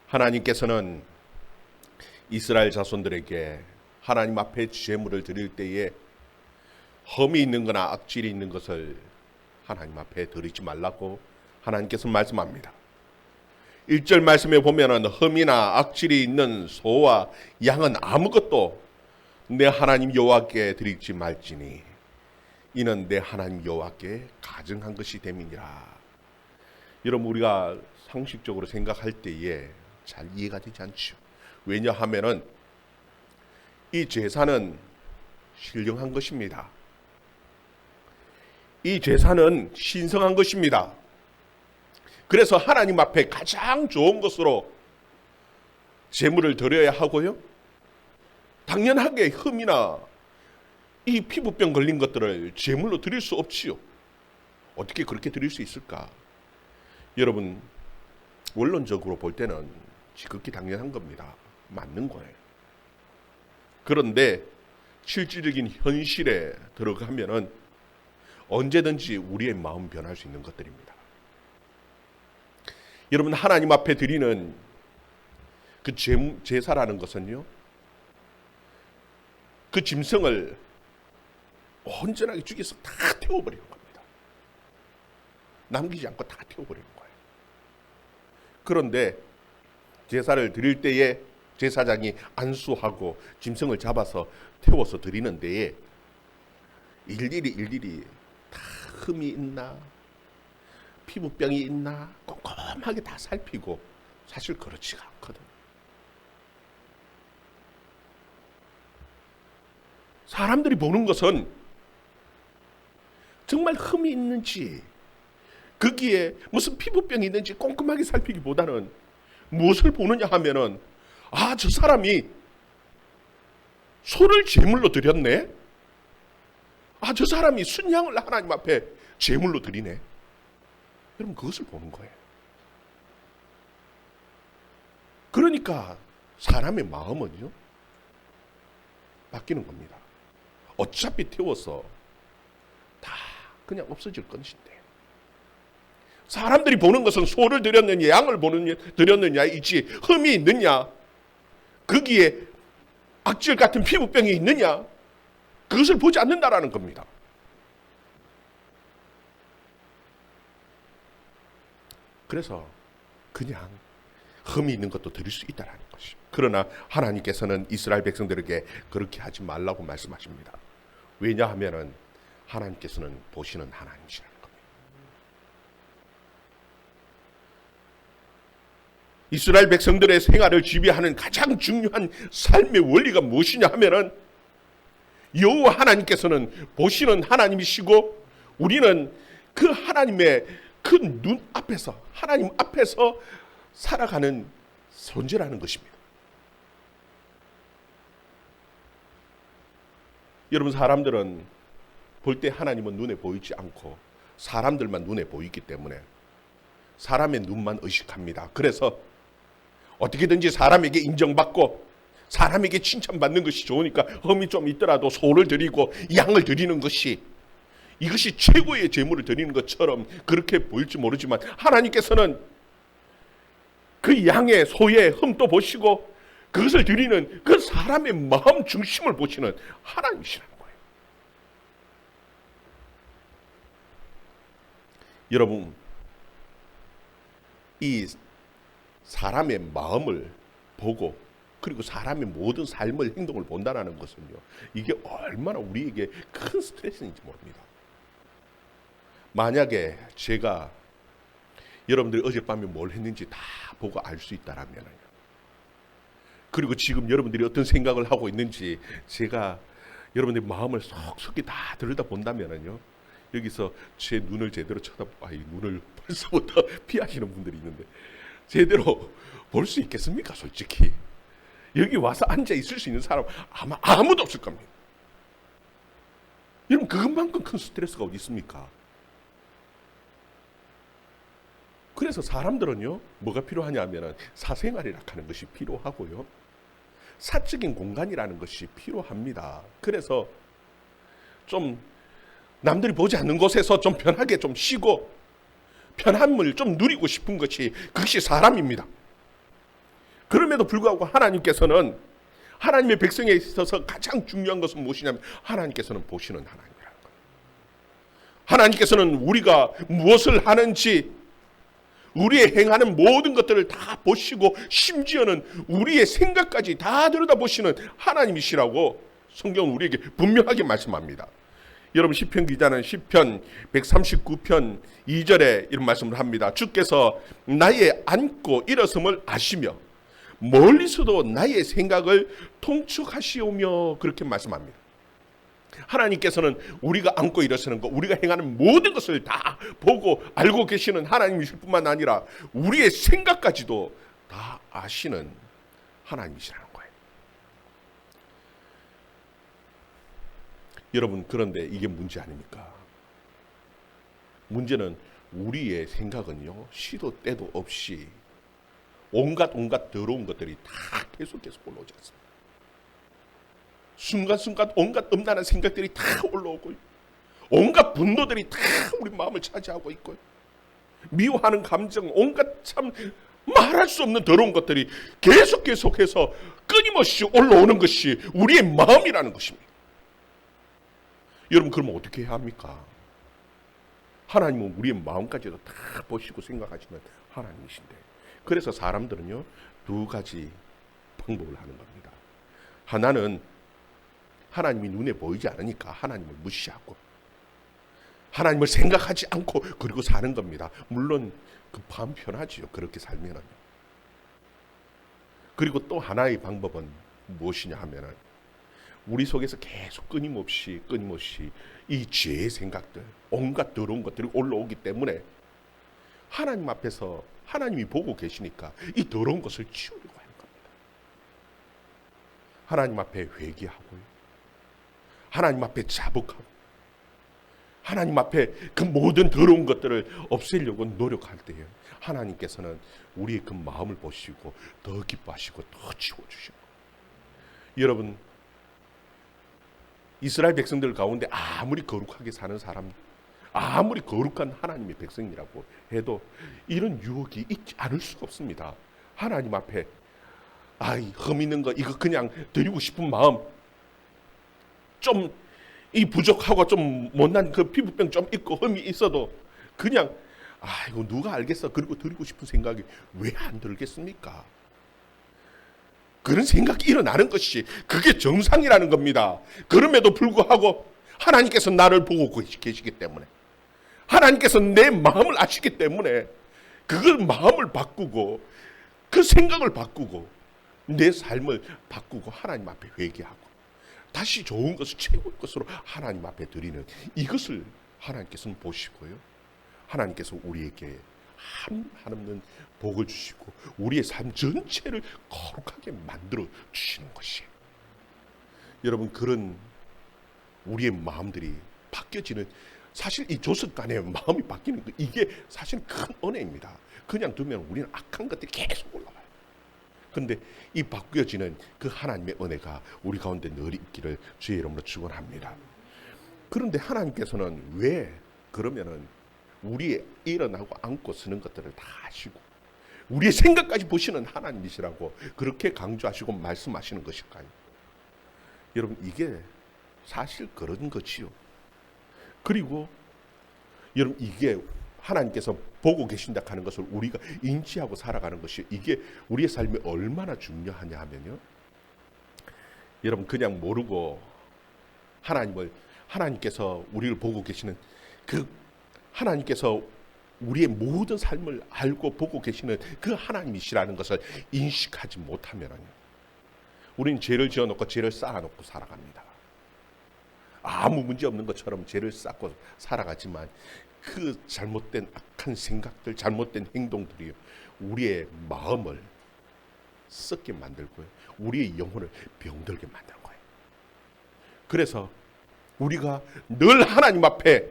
하나님께서는 이스라엘 자손들에게 하나님 앞에 제물을 드릴 때에 흠이 있는 거나 악질이 있는 것을 하나님 앞에 드리지 말라고 하나님께서 말씀합니다. 1절 말씀에 보면은 흠이나 악질이 있는 소와 양은 아무것도 내 하나님 여호와께 드리지 말지니 이는 내 하나님 여호와께 가증한 것이 됨이니라. 여러분, 우리가 상식적으로 생각할 때에 잘 이해가 되지 않죠. 왜냐하면은 이 제사는 신령한 것입니다. 이 제사는 신성한 것입니다. 그래서 하나님 앞에 가장 좋은 것으로 제물을 드려야 하고요, 당연하게 흠이나 이 피부병 걸린 것들을 제물로 드릴 수 없지요. 어떻게 그렇게 드릴 수 있을까? 여러분, 원론적으로 볼 때는 지극히 당연한 겁니다. 맞는 거예요. 그런데 실질적인 현실에 들어가면은 언제든지 우리의 마음 변할 수 있는 것들입니다. 여러분, 하나님 앞에 드리는 그 제사라는 것은요, 그 짐승을 온전하게 죽여서 다 태워버리는 겁니다. 남기지 않고 다 태워버리는 거예요. 그런데 제사를 드릴 때에 제사장이 안수하고 짐승을 잡아서 태워서 드리는 데에 일일이 다 흠이 있나 피부병이 있나 꼼꼼하게 다 살피고, 사실 그렇지가 않거든. 사람들이 보는 것은 정말 흠이 있는지, 거기에 무슨 피부병이 있는지 꼼꼼하게 살피기보다는 무엇을 보느냐 하면은, 아, 저 사람이 소를 제물로 드렸네. 아, 저 사람이 순양을 하나님 앞에 제물로 드리네. 여러분, 그것을 보는 거예요. 그러니까 사람의 마음은요, 바뀌는 겁니다. 어차피 태워서 다 그냥 없어질 것인데, 사람들이 보는 것은 소를 드렸느냐 양을 드렸느냐이지 흠이 있느냐, 거기에 악질 같은 피부병이 있느냐, 그것을 보지 않는다라는 겁니다. 그래서 그냥 흠이 있는 것도 드릴 수 있다라는 것이죠. 그러나 하나님께서는 이스라엘 백성들에게 그렇게 하지 말라고 말씀하십니다. 왜냐하면은 하나님께서는 보시는 하나님이시라는 겁니다. 이스라엘 백성들의 생활을 지배하는 가장 중요한 삶의 원리가 무엇이냐 하면은, 여호와 하나님께서는 보시는 하나님이시고 우리는 그 하나님의 그 눈 앞에서, 하나님 앞에서 살아가는 존재라는 것입니다. 여러분, 사람들은 볼 때 하나님은 눈에 보이지 않고 사람들만 눈에 보이기 때문에 사람의 눈만 의식합니다. 그래서 어떻게든지 사람에게 인정받고 사람에게 칭찬받는 것이 좋으니까 흠이 좀 있더라도 소를 드리고 양을 드리는 것이, 이것이 최고의 제물을 드리는 것처럼 그렇게 보일지 모르지만, 하나님께서는 그 양의 소의 흠도 보시고 그것을 드리는 그 사람의 마음 중심을 보시는 하나님이시라는 거예요. 여러분, 이 사람의 마음을 보고 그리고 사람의 모든 삶을, 행동을 본다는 것은요, 이게 얼마나 우리에게 큰 스트레스인지 모릅니다. 만약에 제가 여러분들이 어젯밤에 뭘 했는지 다 보고 알 수 있다라면, 그리고 지금 여러분들이 어떤 생각을 하고 있는지 제가 여러분들의 마음을 속속히 다 들여다본다면요, 여기서 제 눈을 제대로 눈을 벌써부터 피하시는 분들이 있는데, 제대로 볼 수 있겠습니까? 솔직히 여기 와서 앉아 있을 수 있는 사람 아마 아무도 없을 겁니다. 여러분, 그것만큼 큰 스트레스가 어디 있습니까? 그래서 사람들은요, 뭐가 필요하냐면 사생활이라 하는 것이 필요하고요, 사적인 공간이라는 것이 필요합니다. 그래서 좀 남들이 보지 않는 곳에서 좀 편하게 좀 쉬고 편함을 좀 누리고 싶은 것이, 그것이 사람입니다. 그럼에도 불구하고 하나님께서는 하나님의 백성에 있어서 가장 중요한 것은 무엇이냐면 하나님께서는 보시는 하나님이라는 거예요. 하나님께서는 우리가 무엇을 하는지 우리의 행하는 모든 것들을 다 보시고 심지어는 우리의 생각까지 다 들여다보시는 하나님이시라고 성경은 우리에게 분명하게 말씀합니다. 여러분 시편 기자는 시편 139편 2절에 이런 말씀을 합니다. 주께서 나의 앉고 일어섬을 아시며 멀리서도 나의 생각을 통촉하시오며 그렇게 말씀합니다. 하나님께서는 우리가 앉고 일어서는 것, 우리가 행하는 모든 것을 다 보고 알고 계시는 하나님이실 뿐만 아니라 우리의 생각까지도 다 아시는 하나님이시라는 거예요. 여러분, 그런데 이게 문제 아닙니까? 문제는 우리의 생각은요, 시도 때도 없이 온갖 더러운 것들이 다 계속해서 올라오지 않습니다. 순간순간 온갖 음란한 생각들이 다 올라오고 온갖 분노들이 다 우리 마음을 차지하고 있고요. 미워하는 감정, 온갖 참 말할 수 없는 더러운 것들이 계속해서 끊임없이 올라오는 것이 우리의 마음이라는 것입니다. 여러분, 그러면 어떻게 해야 합니까? 하나님은 우리의 마음까지도 다 보시고 생각하시는 하나님이신데, 그래서 사람들은요, 두 가지 방법을 하는 겁니다. 하나는 하나님이 눈에 보이지 않으니까 하나님을 무시하고 하나님을 생각하지 않고 그리고 사는 겁니다. 물론 그 마음 편하지요, 그렇게 살면은. 그리고 또 하나의 방법은 무엇이냐 하면은 우리 속에서 계속 끊임없이 이 죄의 생각들, 온갖 더러운 것들이 올라오기 때문에 하나님 앞에서 하나님이 보고 계시니까 이 더러운 것을 치우려고 하는 겁니다. 하나님 앞에 회개하고요, 하나님 앞에 자복하고 하나님 앞에 그 모든 더러운 것들을 없애려고 노력할 때에 하나님께서는 우리의 그 마음을 보시고 더 기뻐하시고 더 치워주시고. 여러분, 이스라엘 백성들 가운데 아무리 거룩하게 사는 사람, 아무리 거룩한 하나님의 백성이라고 해도 이런 유혹이 있지 않을 수가 없습니다. 하나님 앞에 흠 있는 거 이거 그냥 드리고 싶은 마음, 좀 이 부족하고 좀 못난 그 피부병 좀 있고 흠이 있어도 그냥 이거 누가 알겠어, 그리고 드리고 싶은 생각이 왜 안 들겠습니까? 그런 생각이 일어나는 것이 그게 정상이라는 겁니다. 그럼에도 불구하고 하나님께서 나를 보고 계시기 때문에, 하나님께서 내 마음을 아시기 때문에 그걸 마음을 바꾸고 그 생각을 바꾸고 내 삶을 바꾸고 하나님 앞에 회개하고 다시 좋은 것을 최고의 것으로 하나님 앞에 드리는 이것을 하나님께서는 보시고요, 하나님께서 우리에게 한없는 복을 주시고 우리의 삶 전체를 거룩하게 만들어 주시는 것이에요. 여러분, 그런 우리의 마음들이 바뀌어지는, 사실 이 조석 간의 마음이 바뀌는 거, 이게 사실 큰 은혜입니다. 그냥 두면 우리는 악한 것들이 계속 올라와요. 그런데 이 바뀌어지는 그 하나님의 은혜가 우리 가운데 늘 있기를 주의 이름으로 축원합니다. 그런데 하나님께서는 왜 그러면은 우리의 일어나고 앉고 서는 것들을 다 아시고 우리의 생각까지 보시는 하나님이시라고 그렇게 강조하시고 말씀하시는 것일까요? 여러분, 이게 사실 그런 거지요. 그리고 여러분, 이게 하나님께서 보고 계신다 하는 것을 우리가 인지하고 살아가는 것이 이게 우리의 삶에 얼마나 중요하냐 하면요, 여러분, 그냥 모르고 하나님께서 우리를 보고 계시는 그 하나님께서 우리의 모든 삶을 알고 보고 계시는 그 하나님이시라는 것을 인식하지 못하면 우리는 죄를 지어놓고 죄를 쌓아놓고 살아갑니다. 아무 문제 없는 것처럼 죄를 쌓고 살아가지만 그 잘못된 악한 생각들, 잘못된 행동들이 우리의 마음을 썩게 만들고요, 우리의 영혼을 병들게 만드는 거예요. 그래서 우리가 늘 하나님 앞에,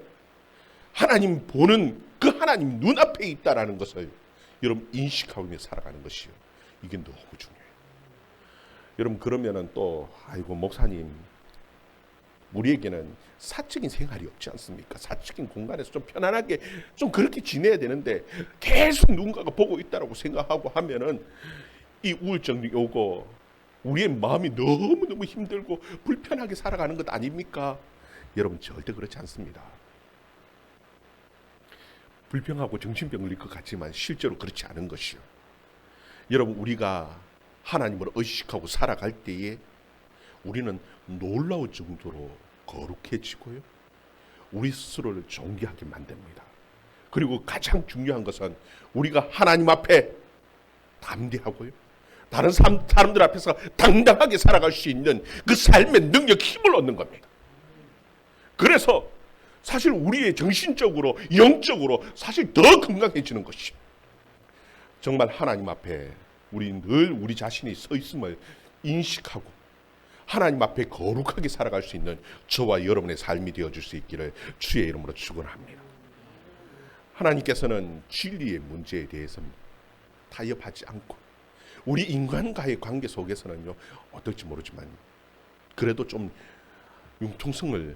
하나님 보는 그 하나님 눈앞에 있다라는 것을 여러분 인식하며 살아가는 것이요, 이게 너무 중요해요. 여러분, 그러면은 또 목사님, 우리에게는 사적인 생활이 없지 않습니까? 사적인 공간에서 좀 편안하게 좀 그렇게 지내야 되는데 계속 누군가가 보고 있다라고 생각하고 하면은 이 우울증이 오고 우리의 마음이 너무너무 힘들고 불편하게 살아가는 것 아닙니까? 여러분 절대 그렇지 않습니다. 불평하고 정신병 걸릴 것 같지만 실제로 그렇지 않은 것이요. 여러분 우리가 하나님을 의식하고 살아갈 때에 우리는 놀라울 정도로 거룩해지고요. 우리 스스로를 존귀하게 만듭니다. 그리고 가장 중요한 것은 우리가 하나님 앞에 담대하고요. 다른 사람들 앞에서 당당하게 살아갈 수 있는 그 삶의 능력, 힘을 얻는 겁니다. 그래서 사실 우리의 정신적으로, 영적으로 사실 더 건강해지는 것이 정말 하나님 앞에 우리 늘 우리 자신이 서 있음을 인식하고 하나님 앞에 거룩하게 살아갈 수 있는 저와 여러분의 삶이 되어줄 수 있기를 주의 이름으로 축원합니다. 하나님께서는 진리의 문제에 대해서 타협하지 않고 우리 인간과의 관계 속에서는요 어떨지 모르지만 그래도 좀 융통성을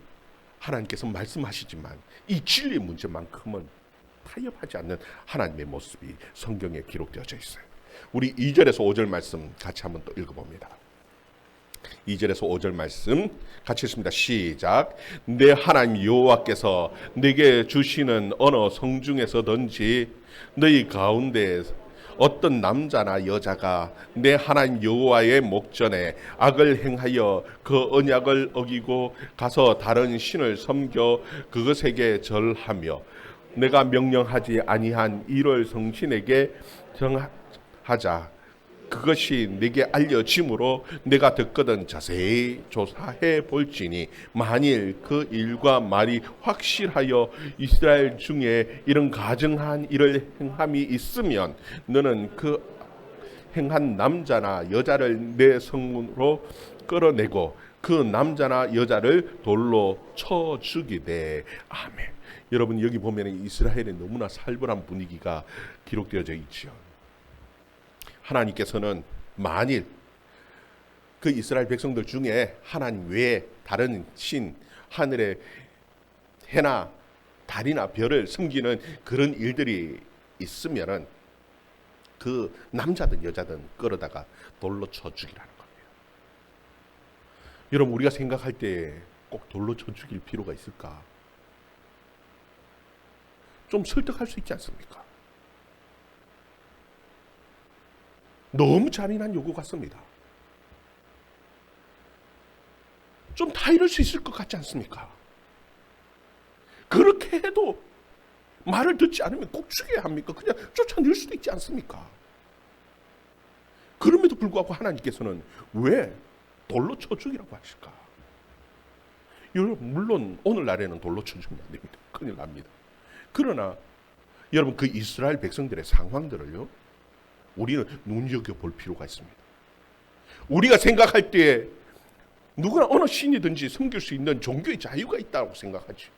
하나님께서 말씀하시지만 이 진리의 문제만큼은 타협하지 않는 하나님의 모습이 성경에 기록되어져 있어요. 우리 2절에서 5절 말씀 같이 한번 또 읽어봅니다. 2절에서 5절 말씀 같이 읽습니다. 시작. 내 하나님 여호와께서 내게 주시는 어느 성중에서든지 너희 가운데 어떤 남자나 여자가 내 하나님 여호와의 목전에 악을 행하여 그 언약을 어기고 가서 다른 신을 섬겨 그것에게 절하며 내가 명령하지 아니한 일을 성신에게 정하자 그것이 내게 알려짐으로 내가 듣거든 자세히 조사해 볼지니 만일 그 일과 말이 확실하여 이스라엘 중에 이런 가증한 일을 행함이 있으면 너는 그 행한 남자나 여자를 내 성문으로 끌어내고 그 남자나 여자를 돌로 쳐 죽이되. 아멘. 여러분 여기 보면 이스라엘의 너무나 살벌한 분위기가 기록되어져 있죠. 하나님께서는 만일 그 이스라엘 백성들 중에 하나님 외에 다른 신, 하늘의 해나 달이나 별을 섬기는 그런 일들이 있으면은 그 남자든 여자든 끌어다가 돌로 쳐 죽이라는 겁니다. 여러분 우리가 생각할 때 꼭 돌로 쳐 죽일 필요가 있을까? 좀 설득할 수 있지 않습니까? 너무 잔인한 요구 같습니다. 좀 다 이럴 수 있을 것 같지 않습니까? 그렇게 해도 말을 듣지 않으면 꼭 죽여야 합니까? 그냥 쫓아낼 수도 있지 않습니까? 그럼에도 불구하고 하나님께서는 왜 돌로 쳐 죽이라고 하실까? 여러분 물론 오늘날에는 돌로 쳐 죽이면 안 됩니다. 큰일 납니다. 그러나 여러분 그 이스라엘 백성들의 상황들을요 우리는 눈여겨볼 필요가 있습니다. 우리가 생각할 때 누구나 어느 신이든지 섬길 수 있는 종교의 자유가 있다고 생각하죠.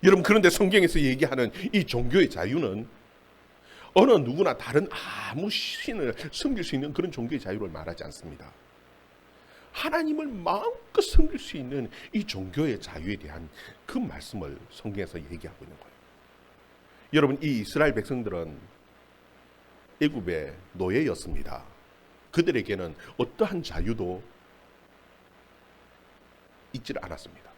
여러분 그런데 성경에서 얘기하는 이 종교의 자유는 어느 누구나 다른 아무 신을 섬길 수 있는 그런 종교의 자유를 말하지 않습니다. 하나님을 마음껏 섬길 수 있는 이 종교의 자유에 대한 그 말씀을 성경에서 얘기하고 있는 거예요. 여러분 이 이스라엘 백성들은 애굽의 노예였습니다. 그들에게는 어떠한 자유도 있지를 않았습니다.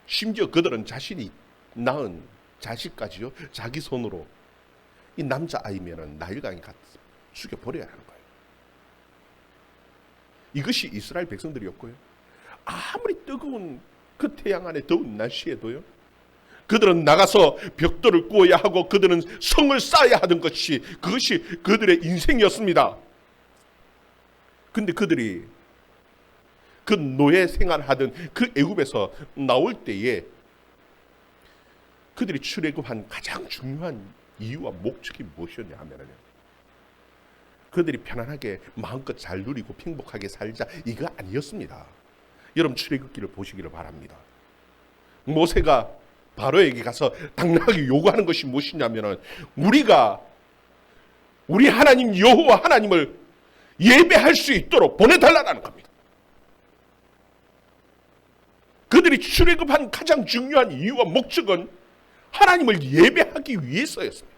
심지어 그들은 자신이 낳은 자식까지요 자기 손으로 이 남자아이면은 나일강에 가서 죽여버려야 하는 거예요. 이것이 이스라엘 백성들이었고요. 아무리 뜨거운 그 태양 안에 더운 날씨에도요 그들은 나가서 벽돌을 구워야 하고 그들은 성을 쌓아야 하던 것이 그것이 그들의 인생이었습니다. 근데 그들이 그 노예 생활하던 그 애굽에서 나올 때에 그들이 출애굽한 가장 중요한 이유와 목적이 무엇이었냐 하면요 그들이 편안하게 마음껏 잘 누리고 행복하게 살자 이거 아니었습니다. 여러분 출애굽기를 보시기를 바랍니다. 모세가 바로에게 가서 당당하게 요구하는 것이 무엇이냐면은 우리가 우리 하나님 여호와 하나님을 예배할 수 있도록 보내달라는 겁니다. 그들이 출애굽한 가장 중요한 이유와 목적은 하나님을 예배하기 위해서였습니다.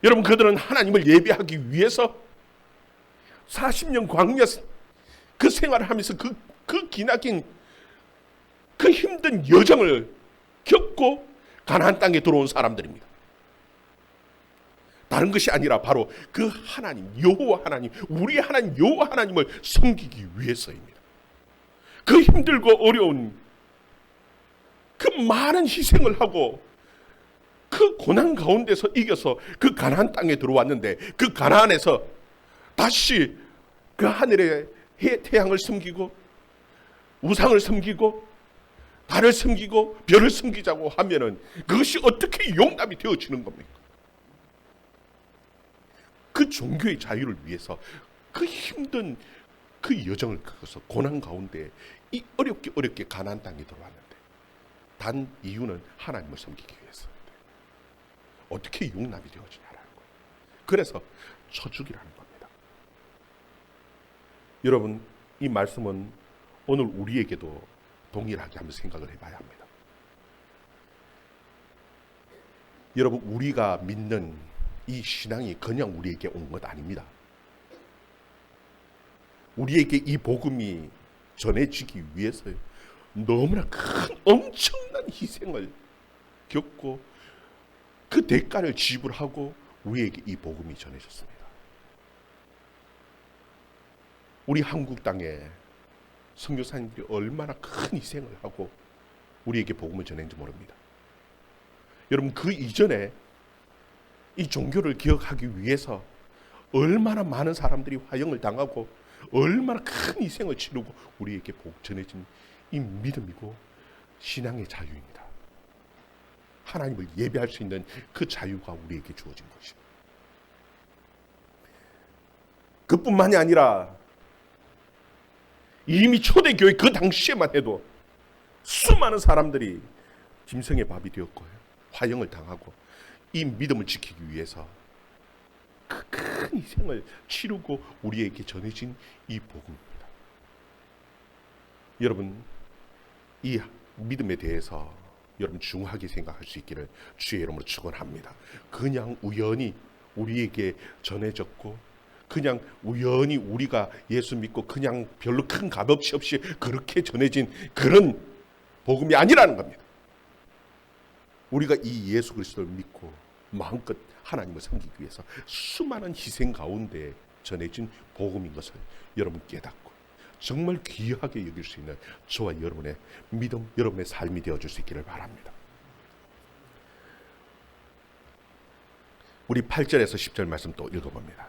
여러분, 그들은 하나님을 예배하기 위해서 40년 광야 그 생활을 하면서 그 기나긴 그 힘든 여정을 겪고 가나안 땅에 들어온 사람들입니다. 다른 것이 아니라 바로 그 하나님, 여호와 하나님, 우리 하나님 여호와 하나님을 섬기기 위해서입니다. 그 힘들고 어려운 그 많은 희생을 하고 그 고난 가운데서 이겨서 그 가나안 땅에 들어왔는데, 그 가나안에서 다시 그 하늘의 태양을 섬기고 우상을 섬기고 달을 섬기고 별을 섬기자고 하면은 그것이 어떻게 용납이 되어지는 겁니까? 그 종교의 자유를 위해서 그 힘든 그 여정을 겪어서 고난 가운데 이 어렵게 가나안 땅에 들어왔는데, 단 이유는 하나님을 섬기기 위해서인데 어떻게 용납이 되어지냐라는 거예요. 그래서 처죽이라는 겁니다. 여러분, 이 말씀은 오늘 우리에게도 동일하게 한번 생각을 해봐야 합니다. 여러분, 우리가 믿는 이 신앙이 그냥 우리에게 온 것 아닙니다. 우리에게 이 복음이 전해지기 위해서 너무나 큰 엄청난 희생을 겪고 그 대가를 지불하고 우리에게 이 복음이 전해졌습니다. 우리 한국 땅에 선교사님들이 얼마나 큰 희생을 하고 우리에게 복음을 전했는지 모릅니다. 여러분, 그 이전에 이 종교를 기억하기 위해서 얼마나 많은 사람들이 화형을 당하고 얼마나 큰 희생을 치르고 우리에게 전해진 이 믿음이고 신앙의 자유입니다. 하나님을 예배할 수 있는 그 자유가 우리에게 주어진 것입니다. 그뿐만이 아니라 이미 초대교회 그 당시에만 해도 수많은 사람들이 짐승의 밥이 되었고 화형을 당하고 이 믿음을 지키기 위해서 그 큰 희생을 치르고 우리에게 전해진 이 복음입니다. 여러분, 이 믿음에 대해서 여러분 중요하게 생각할 수 있기를 주의 이름으로 축원합니다. 그냥 우연히 우리에게 전해졌고 그냥 우연히 우리가 예수 믿고 그냥 별로 큰 값어치 없이 그렇게 전해진 그런 복음이 아니라는 겁니다. 우리가 이 예수 그리스도를 믿고 마음껏 하나님을 섬기기 위해서 수많은 희생 가운데 전해진 복음인 것을 여러분 깨닫고 정말 귀하게 여길 수 있는 저와 여러분의 믿음, 여러분의 삶이 되어줄 수 있기를 바랍니다. 우리 8절에서 10절 말씀 또 읽어봅니다.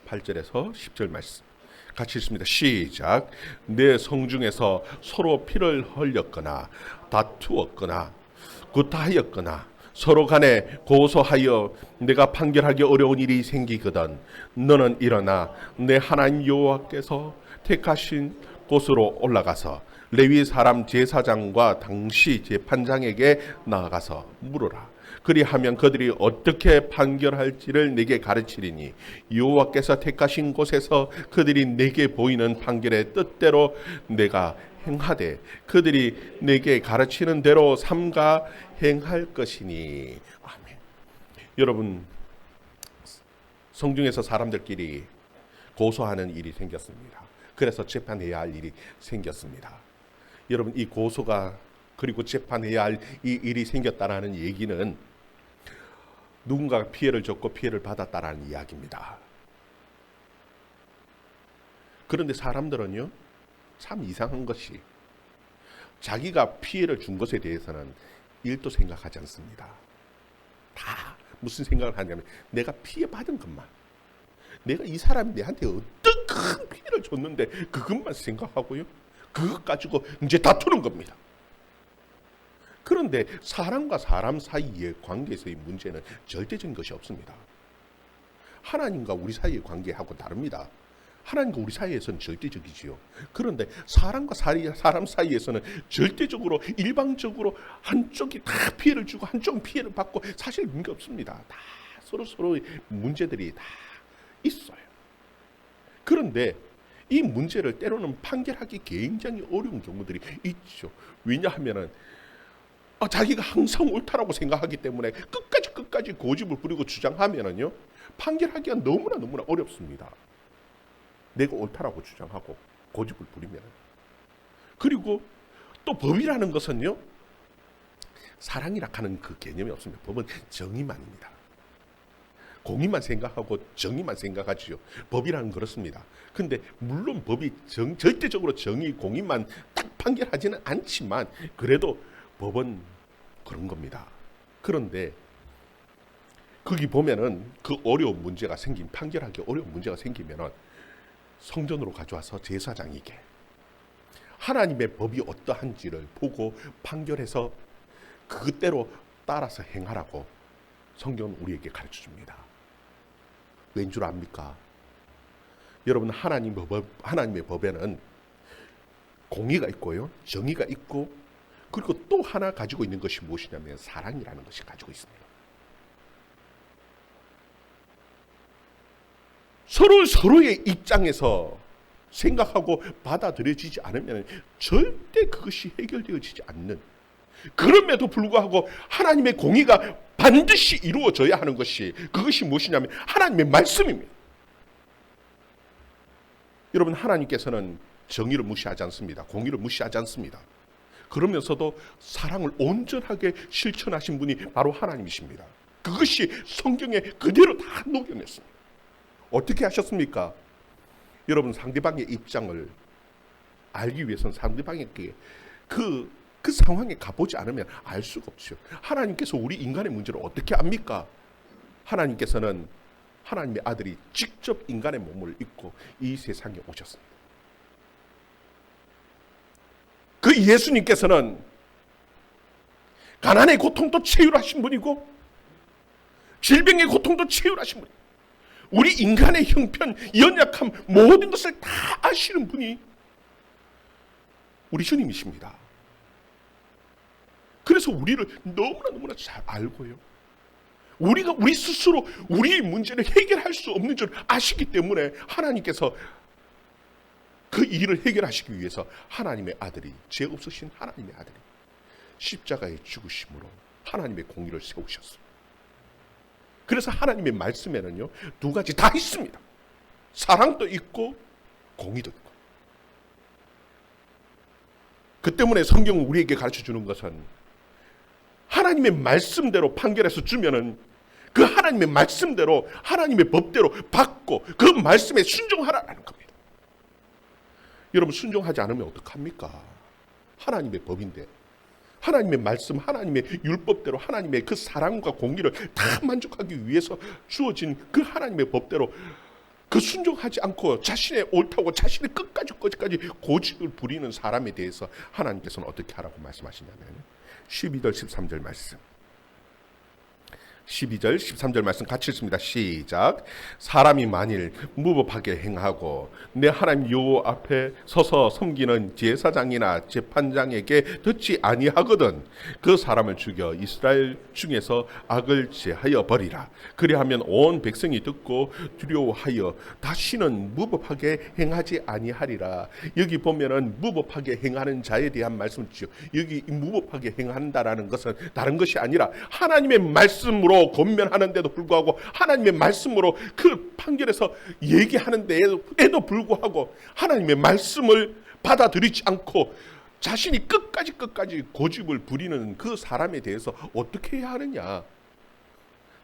8절에서 10절 말씀 같이 읽습니다. 시작. 내 성중에서 서로 피를 흘렸거나 다투었거나 구타하였거나 서로 간에 고소하여 내가 판결하기 어려운 일이 생기거든 너는 일어나 내 하나님 여호와께서 택하신 곳으로 올라가서 레위 사람 제사장과 당시 재판장에게 나아가서 물으라. 그리하면 그들이 어떻게 판결할지를 내게 가르치리니 여호와께서 택하신 곳에서 그들이 내게 보이는 판결의 뜻대로 내가 행하되 그들이 내게 가르치는 대로 삼가 행할 것이니. 아멘. 여러분, 성중에서 사람들끼리 고소하는 일이 생겼습니다. 그래서 재판해야 할 일이 생겼습니다. 여러분, 이 고소가 그리고 재판해야 할 이 일이 생겼다라는 얘기는 누군가가 피해를 줬고 피해를 받았다라는 이야기입니다. 그런데 사람들은요, 참 이상한 것이 자기가 피해를 준 것에 대해서는 일도 생각하지 않습니다. 다 무슨 생각을 하냐면 내가 피해받은 것만, 내가 이 사람이 내한테 어떤 큰 피해를 줬는데 그것만 생각하고요, 그것 가지고 이제 다투는 겁니다. 그런데 사람과 사람 사이의 관계에서의 문제는 절대적인 것이 없습니다. 하나님과 우리 사이의 관계하고 다릅니다. 하나님과 우리 사이에서는 절대적이지요. 그런데 사람과 사람 사이에서는 절대적으로 일방적으로 한쪽이 다 피해를 주고 한쪽은 피해를 받고 사실 문제 없습니다. 다 서로의 문제들이 다 있어요. 그런데 이 문제를 때로는 판결하기 굉장히 어려운 경우들이 있죠. 왜냐하면은 자기가 항상 옳다라고 생각하기 때문에 끝까지 끝까지 고집을 부리고 주장하면은요, 판결하기가 너무나 어렵습니다. 내가 옳다라고 주장하고 고집을 부리면. 그리고 또 법이라는 것은요, 사랑이라 하는 그 개념이 없습니다. 법은 정의만입니다. 공의만 생각하고 정의만 생각하지요. 법이라는 그렇습니다. 근데 물론 법이 절대적으로 정의, 공의만 딱 판결하지는 않지만 그래도 법은 그런 겁니다. 그런데 거기 보면은 그 어려운 문제가 판결하기 어려운 문제가 생기면은 성전으로 가져와서 제사장에게 하나님의 법이 어떠한지를 보고 판결해서 그대로 따라서 행하라고 성경은 우리에게 가르쳐 줍니다. 왠 줄 압니까? 여러분, 하나님의 법에는 공의가 있고요, 정의가 있고, 그리고 또 하나 가지고 있는 것이 무엇이냐면 사랑이라는 것이 가지고 있습니다. 서로의 입장에서 생각하고 받아들여지지 않으면 절대 그것이 해결되어지지 않는, 그럼에도 불구하고 하나님의 공의가 반드시 이루어져야 하는 그것이 무엇이냐면 하나님의 말씀입니다. 여러분, 하나님께서는 정의를 무시하지 않습니다. 공의를 무시하지 않습니다. 그러면서도 사랑을 온전하게 실천하신 분이 바로 하나님이십니다. 그것이 성경에 그대로 다 녹여냈습니다. 어떻게 하셨습니까? 여러분, 상대방의 입장을 알기 위해서는 상대방에게 그 상황에 가보지 않으면 알 수가 없죠. 하나님께서 우리 인간의 문제를 어떻게 압니까? 하나님께서는 하나님의 아들이 직접 인간의 몸을 입고 이 세상에 오셨습니다. 그 예수님께서는 가난의 고통도 치유하신 분이고 질병의 고통도 치유하신 분이고 우리 인간의 형편, 연약함, 모든 것을 다 아시는 분이 우리 주님이십니다. 그래서 우리를 너무나 잘 알고요, 우리 스스로 우리의 문제를 해결할 수 없는 줄 아시기 때문에 하나님께서 그 일을 해결하시기 위해서 하나님의 아들이, 죄 없으신 하나님의 아들이 십자가에 죽으심으로 하나님의 공의를 세우셨어요. 그래서 하나님의 말씀에는요, 두 가지 다 있습니다. 사랑도 있고 공의도 있고. 그 때문에 성경은 우리에게 가르쳐주는 것은 하나님의 말씀대로 판결해서 주면은 그 하나님의 말씀대로, 하나님의 법대로 받고 그 말씀에 순종하라는 겁니다. 여러분, 순종하지 않으면 어떡합니까? 하나님의 법인데, 하나님의 말씀, 하나님의 율법대로 하나님의 그 사랑과 공의를 다 만족하기 위해서 주어진 그 하나님의 법대로 그 순종하지 않고 자신의 옳다고 자신의 끝까지 고집을 부리는 사람에 대해서 하나님께서는 어떻게 하라고 말씀하시냐면 12절 13절 말씀, 12절 13절 말씀 같이 읽습니다. 시작. 사람이 만일 무법하게 행하고 내 하나님 여호와 앞에 서서 섬기는 제사장이나 재판장에게 듣지 아니하거든 그 사람을 죽여 이스라엘 중에서 악을 제하여 버리라. 그리하면 온 백성이 듣고 두려워하여 다시는 무법하게 행하지 아니하리라. 여기 보면은 무법하게 행하는 자에 대한 말씀이죠. 여기 무법하게 행한다라는 것은 다른 것이 아니라 하나님의 말씀으로 권면하는데도 불구하고 하나님의 말씀으로 그 판결에서 얘기하는데에도 불구하고 하나님의 말씀을 받아들이지 않고 자신이 끝까지 고집을 부리는 그 사람에 대해서 어떻게 해야 하느냐.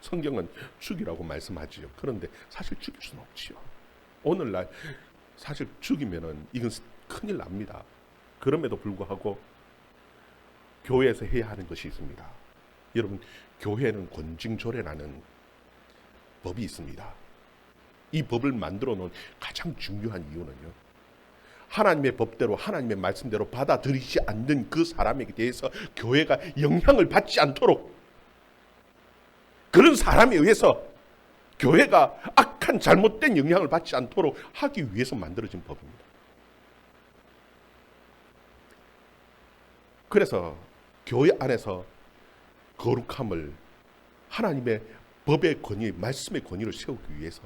성경은 죽이라고 말씀하지요. 그런데 사실 죽일 수는 없지요. 오늘날 사실 죽이면은 이건 큰일 납니다. 그럼에도 불구하고 교회에서 해야 하는 것이 있습니다. 여러분, 교회는 권징조례라는 법이 있습니다. 이 법을 만들어 놓은 가장 중요한 이유는요, 하나님의 법대로 하나님의 말씀대로 받아들이지 않는 그 사람에게 대해서 교회가 영향을 받지 않도록, 그런 사람에 의해서 교회가 악한 잘못된 영향을 받지 않도록 하기 위해서 만들어진 법입니다. 그래서 교회 안에서 거룩함을, 하나님의 법의 권위, 말씀의 권위를 세우기 위해서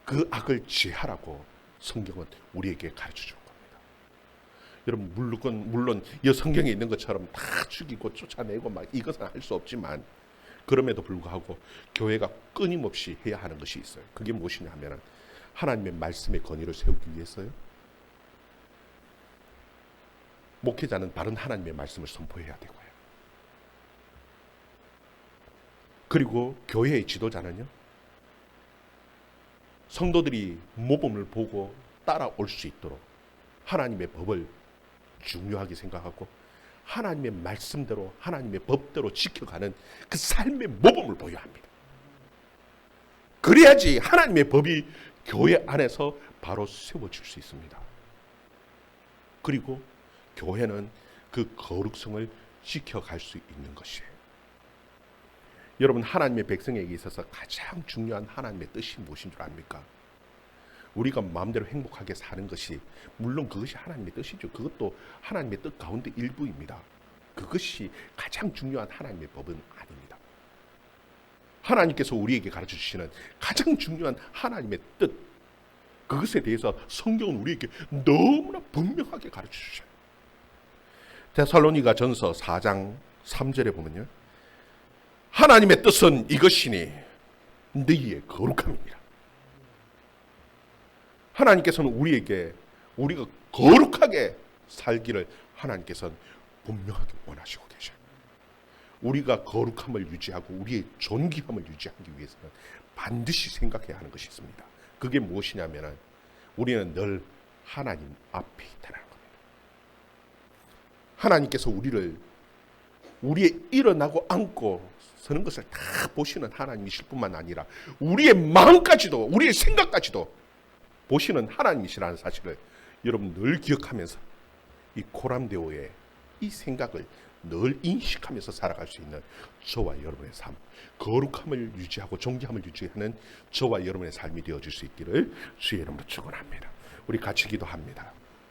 그 악을 제하라고 성경은 우리에게 가르쳐 준 겁니다. 여러분, 물론 이 성경에 있는 것처럼 다 죽이고 쫓아내고 막 이것은 할 수 없지만, 그럼에도 불구하고 교회가 끊임없이 해야 하는 것이 있어요. 그게 무엇이냐 하면 하나님의 말씀의 권위를 세우기 위해서요. 목회자는 바른 하나님의 말씀을 선포해야 되고요. 그리고 교회의 지도자는요. 성도들이 모범을 보고 따라올 수 있도록 하나님의 법을 중요하게 생각하고 하나님의 말씀대로 하나님의 법대로 지켜가는 그 삶의 모범을 보여야 합니다. 그래야지 하나님의 법이 교회 안에서 바로 세워질 수 있습니다. 그리고 교회는 그 거룩성을 지켜갈 수 있는 것이에요. 여러분, 하나님의 백성에게 있어서 가장 중요한 하나님의 뜻이 무엇인 줄 압니까? 우리가 마음대로 행복하게 사는 것이, 물론 그것이 하나님의 뜻이죠. 그것도 하나님의 뜻 가운데 일부입니다. 그것이 가장 중요한 하나님의 법은 아닙니다. 하나님께서 우리에게 가르쳐 주시는 가장 중요한 하나님의 뜻, 그것에 대해서 성경은 우리에게 너무나 분명하게 가르쳐 주셔요. 데살로니가 전서 4장 3절에 보면요, 하나님의 뜻은 이것이니 너희의 거룩함입니다. 하나님께서는 우리에게 우리가 거룩하게 살기를 하나님께서는 분명하게 원하시고 계셔요. 우리가 거룩함을 유지하고 우리의 존귀함을 유지하기 위해서는 반드시 생각해야 하는 것이 있습니다. 그게 무엇이냐면 우리는 늘 하나님 앞에 있다는 겁니다. 하나님께서 우리의 일어나고 앉고 서는 것을 다 보시는 하나님이실 뿐만 아니라 우리의 마음까지도, 우리의 생각까지도 보시는 하나님이시라는 사실을 여러분 늘 기억하면서 이 코람데오의 이 생각을 늘 인식하면서 살아갈 수 있는 저와 여러분의 삶, 거룩함을 유지하고 존귀함을 유지하는 저와 여러분의 삶이 되어질 수 있기를 주의 이름으로 축원합니다. 우리 같이 기도합니다.